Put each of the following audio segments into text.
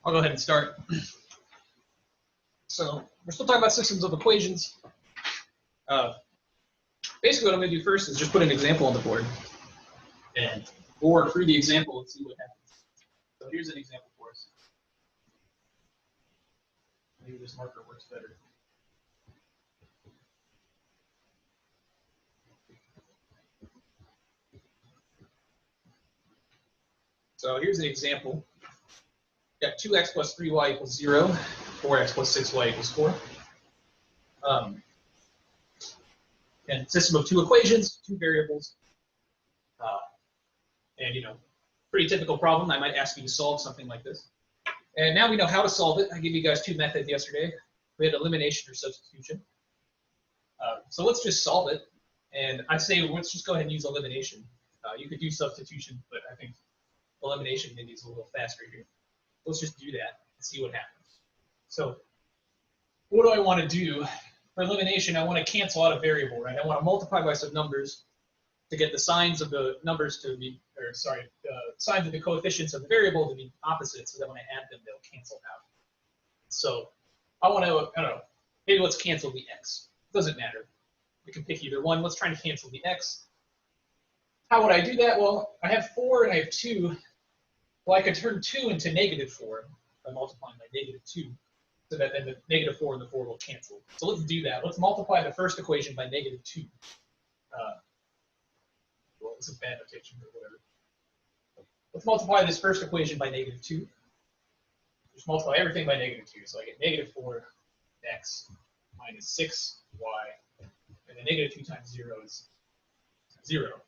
I'll go ahead and start. So we're still talking about systems of equations. Basically what I'm going to do first is just put an example on the board. And we'll work through the example and see what happens. So here's an example for us. Maybe this marker works better. So here's an example. Got 2x plus 3y equals 0, 4x plus 6y equals 4. And system of two equations, two variables. And, you know, pretty typical problem. I might ask you to solve something like this. And now we know how to solve it. I gave you guys two methods yesterday. We had elimination or substitution. So let's just solve it. And I say let's just go ahead and use elimination. You could do substitution, but I think elimination maybe is a little faster here. Let's just do that and see what happens. So what do I want to do? For elimination, I want to cancel out a variable, right? I want to multiply by some numbers to get the signs of the numbers to be, or sorry, the signs of the coefficients of the variable to be opposite, so that when I add them, they'll cancel out. So I want to, I don't know, maybe let's cancel the x. It doesn't matter. We can pick either one. Let's try to cancel the x. How would I do that? Well, I have 4 and I have 2. Well, I could turn 2 into -4 by multiplying by -2, so that then the -4 and the 4 will cancel. So let's do that. Let's multiply the first equation by -2. Well, it's a bad notation, but whatever. Let's multiply this first equation by -2. Just multiply everything by -2. So I get -4x minus 6y, and then -2 times 0 is 0.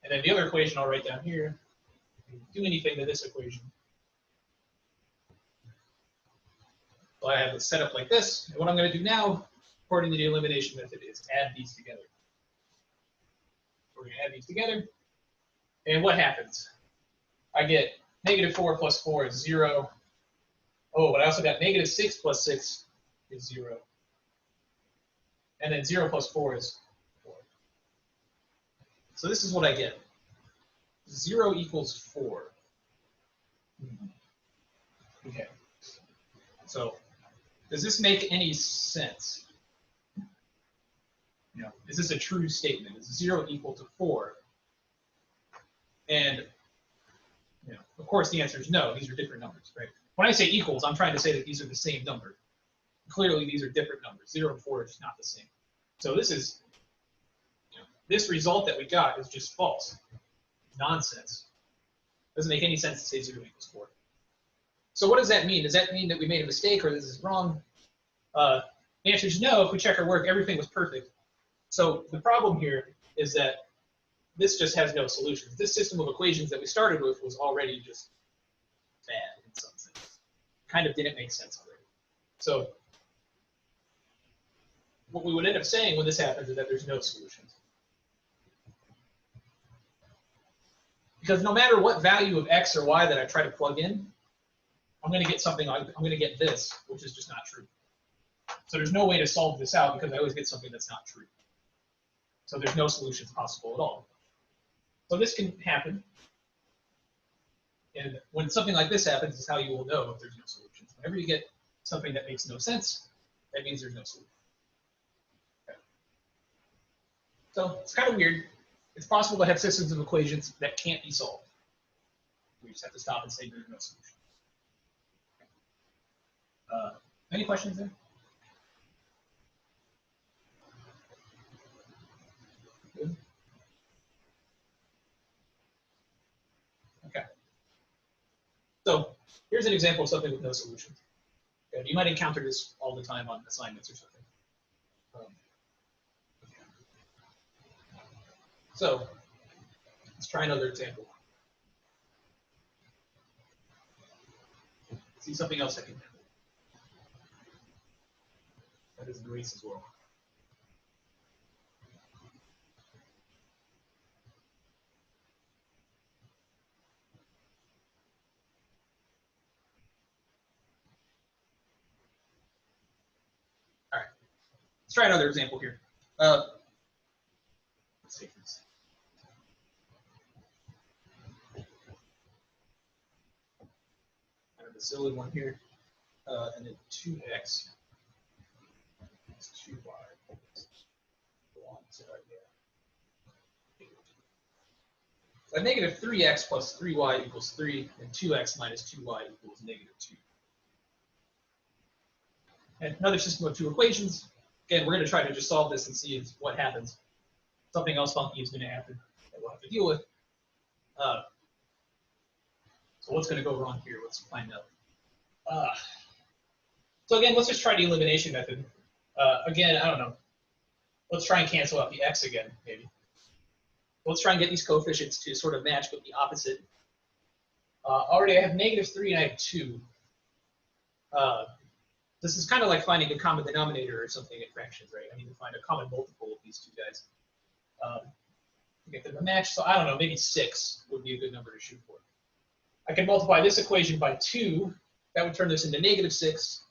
And then the other equation I'll write down here. Do anything to this equation. So I have it set up like this. And what I'm going to do now, according to the elimination method, is add these together. We're going to add these together. And what happens? I get -4 plus 4 is 0. Oh, but I also got -6 plus 6 is 0. And then 0 plus 4 is 4. So this is what I get. 0 equals 4. Okay. So does this make any sense? You know, is this a true statement? Is 0 equal to 4? And you know, of course the answer is no. These are different numbers, right? When I say equals, I'm trying to say that these are the same number. Clearly these are different numbers. 0 and 4 are just not the same. So this is, you know, this result that we got is just false. Nonsense. Doesn't make any sense to say 0 equals 4. So what does that mean? Does that mean that we made a mistake or this is wrong? The answer is no. If we check our work, everything was perfect. So the problem here is that this just has no solutions. This system of equations that we started with was already just bad in some sense. Kind of didn't make sense already. So what we would end up saying when this happens is that there's no solutions. Because no matter what value of x or y that I try to plug in, I'm going to get something, I'm going to get this, which is just not true. So there's no way to solve this out because I always get something that's not true. So there's no solutions possible at all. So this can happen. And when something like this happens is how you will know if there's no solutions. Whenever you get something that makes no sense, that means there's no solution. Okay. So it's kind of weird. It's possible to have systems of equations that can't be solved. We just have to stop and say there's no solution. Any questions there? Good. Okay. So here's an example of something with no solution. Okay. You might encounter this all the time on assignments or something. So let's try another example. See something else I can do. That is the race as well. All right. Let's try another example here. Let's take this. of the silly one here, and then 2x is 2y. So negative 3x plus 3y equals 3, and 2x minus 2y equals negative 2. And another system of two equations. Again, we're going to try to just solve this and see what happens. Something else funky is going to happen that we'll have to deal with. So what's going to go wrong here? Let's find out. So again, let's just try the elimination method. Again, I don't know. Let's try and cancel out the x again, maybe. Let's try and get these coefficients to sort of match with the opposite. Already I have negative 3 and I have 2. This is kind of like finding a common denominator or something in fractions, right? I need to find a common multiple of these two guys to get them to match. So I don't know, maybe 6 would be a good number to shoot for. I can multiply this equation by 2. That would turn this into negative 6.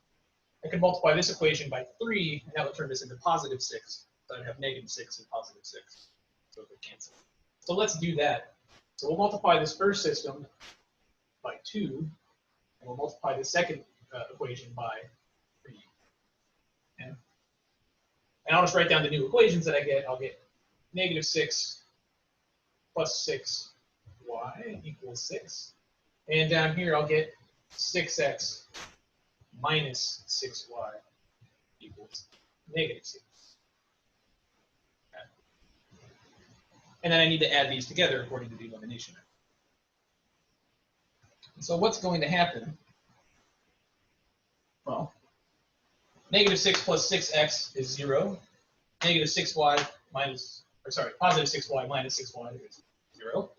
I can multiply this equation by 3, and that would turn this into positive 6. So I'd have negative 6 and positive 6. So it would cancel. So let's do that. So we'll multiply this first system by 2, and we'll multiply the second equation by 3. Okay? And I'll just write down the new equations that I get. I'll get negative 6 plus 6y equals 6. And down here, I'll get 6x minus 6y equals negative 6. Okay. And then I need to add these together according to the elimination method. So what's going to happen? Well, negative 6 plus 6x is 0. Negative 6y minus, or sorry, positive 6y minus 6y is 0.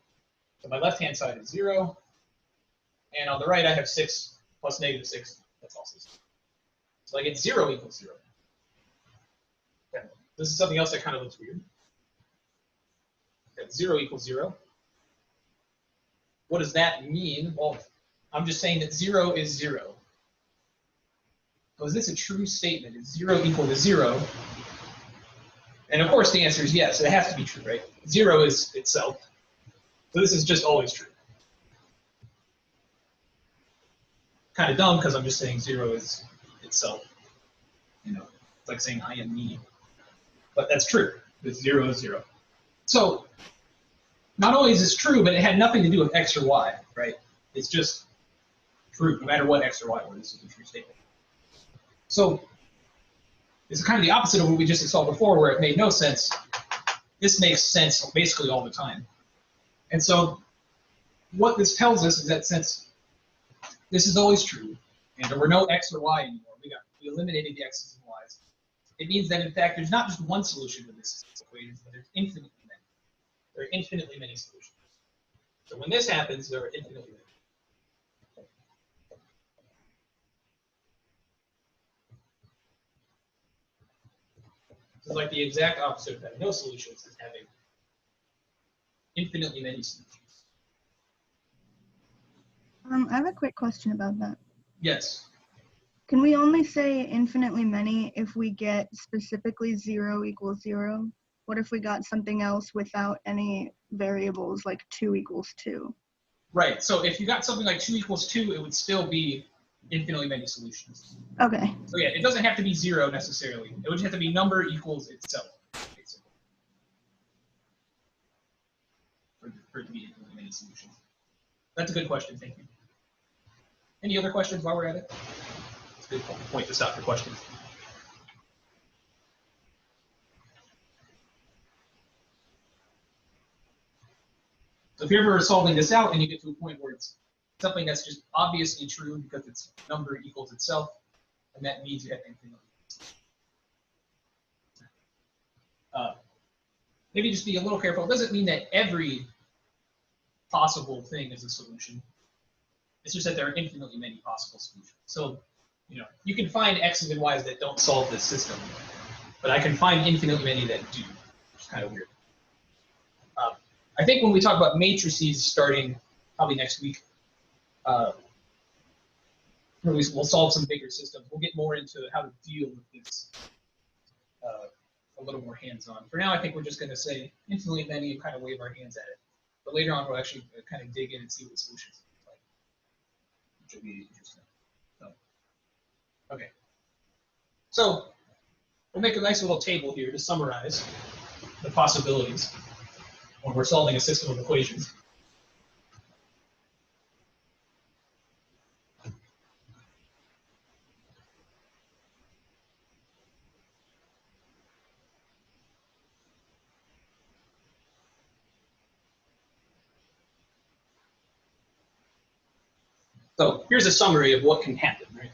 So my left-hand side is 0. And on the right, I have 6 plus negative 6. That's also 0. So I get 0 equals 0. Okay. This is something else that kind of looks weird. Okay. 0 equals 0. What does that mean? Well, I'm just saying that 0 is 0. So is this a true statement? Is 0 equal to 0? And of course, the answer is yes. It has to be true, right? 0 is itself. So this is just always true. Kind of dumb because I'm just saying 0 is itself. You know, it's like saying I am me. But that's true. Because 0 is 0. So not only is this true, but it had nothing to do with x or y, right? It's just true, no matter what x or y were. This is a true statement. So it's kind of the opposite of what we just saw before, where it made no sense. This makes sense basically all the time. And so what this tells us is that since this is always true, and there were no x or y anymore, we eliminated the x's and y's, it means that in fact there's not just one solution to this equation, but there's infinitely many. There are infinitely many solutions. So when this happens, there are infinitely many. This is like the exact opposite of having no solutions, is having infinitely many solutions. I have a quick question about that. Yes. Can we only say infinitely many if we get specifically 0 equals 0? What if we got something else without any variables, like 2 equals 2? Right. So if you got something like 2 equals 2, it would still be infinitely many solutions. Okay. So yeah, it doesn't have to be 0 necessarily. It would just have to be number equals itself, basically, for it to be infinitely many solutions. That's a good question. Thank you. Any other questions while we're at it? It's a good point to stop for questions. So if you're ever solving this out and you get to a point where it's something that's just obviously true because its number equals itself, and that means you have infinitely. Maybe just be a little careful. It doesn't mean that every possible thing is a solution. It's just that there are infinitely many possible solutions. So, you know, you can find x's and y's that don't solve this system, but I can find infinitely many that do, which is kind of weird. I think when we talk about matrices starting probably next week, we'll solve some bigger systems. We'll get more into how to deal with this a little more hands-on. For now, I think we're just going to say infinitely many and kind of wave our hands at it. But later on, we'll actually kind of dig in and see what the solutions look which will be interesting. So, okay. So we'll make a nice little table here to summarize the possibilities when we're solving a system of equations. So here's a summary of what can happen, right?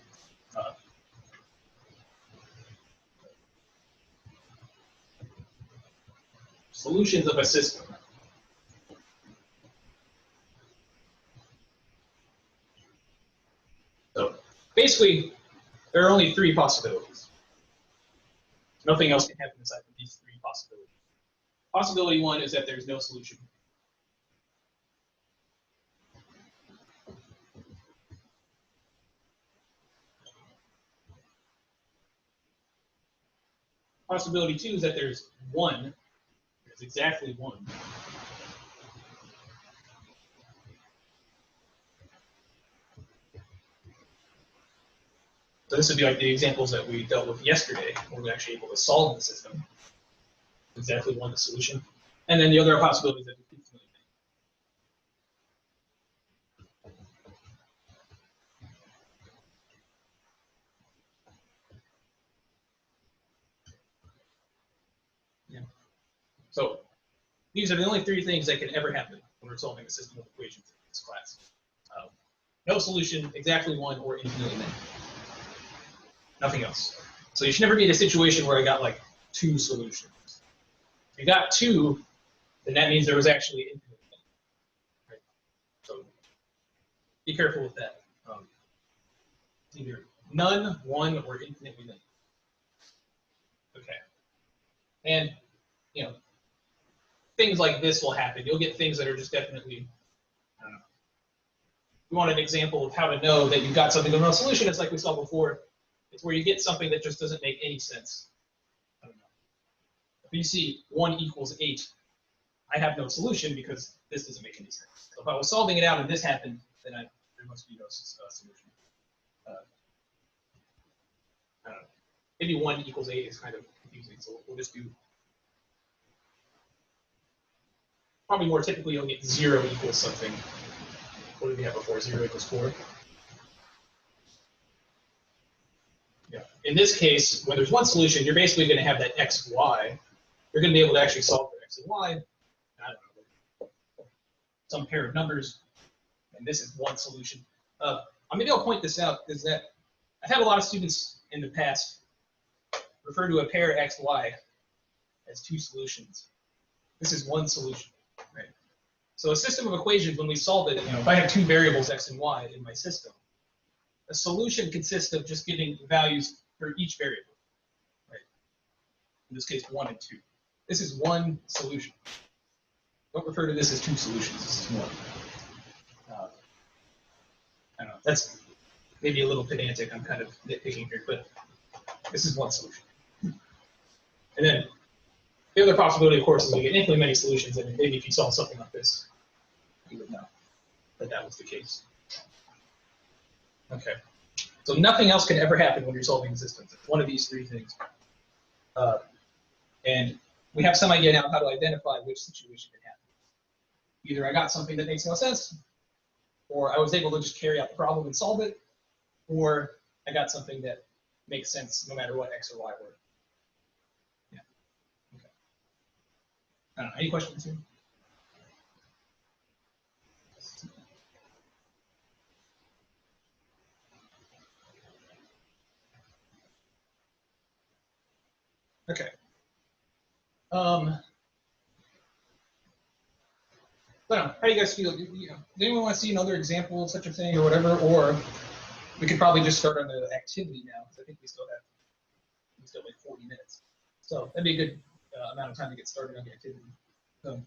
Solutions of a system. So basically, there are only three possibilities. Nothing else can happen aside from these three possibilities. Possibility one is that there's no solution. Possibility two is that there's one. There's exactly one. So this would be like the examples that we dealt with yesterday, where we're actually able to solve the system. Exactly one, the solution. And then the other possibility is that there's infinitely many. Yeah. So these are the only three things that can ever happen when we're solving a system of equations in this class. No solution, exactly one, or infinitely many. Nothing else. So you should never be in a situation where I got like two solutions. If you got two, then that means there was actually infinitely many. Right? So be careful with that. Either none, one, or infinitely many. Okay. And you know, things like this will happen. You'll get things that are just definitely, I don't know. You want an example of how to know that you've got something with no solution, it's like we saw before. It's where you get something that just doesn't make any sense. I don't know. If you see 1 equals 8, I have no solution because this doesn't make any sense. So if I was solving it out and this happened, then there must be no solution. I don't know. Maybe 1 equals 8 is kind of confusing, so we'll just do. Probably more typically, you'll get 0 equals something. What did we have before? 0 equals 4. Yeah. In this case, when there's one solution, you're basically going to have that x, y. You're going to be able to actually solve for x and y. I don't know, some pair of numbers, and this is one solution. Maybe I'll point this out, is that I've had a lot of students in the past refer to a pair x, y as two solutions. This is one solution, right? So a system of equations, when we solve it, if I have two variables x and y in my system, a solution consists of just giving values for each variable, right? In this case, 1 and 2. This is one solution. Don't refer to this as two solutions. This is one. I don't know. That's maybe a little pedantic. I'm kind of nitpicking here, but this is one solution. And then the other possibility, of course, is you get infinitely many solutions, and maybe if you solve something like this, you would know that that was the case. Okay. So nothing else can ever happen when you're solving systems. It's one of these three things. And we have some idea now how to identify which situation can happen. Either I got something that makes no sense, or I was able to just carry out the problem and solve it, or I got something that makes sense no matter what x or y were. Yeah. Okay. I don't know. Any questions here? Okay. I don't know. How do you guys feel? Does anyone want to see another example of such a thing or whatever? Or we could probably just start on the activity now, because I think we still have like 40 minutes. So that'd be a good amount of time to get started on the activity. So,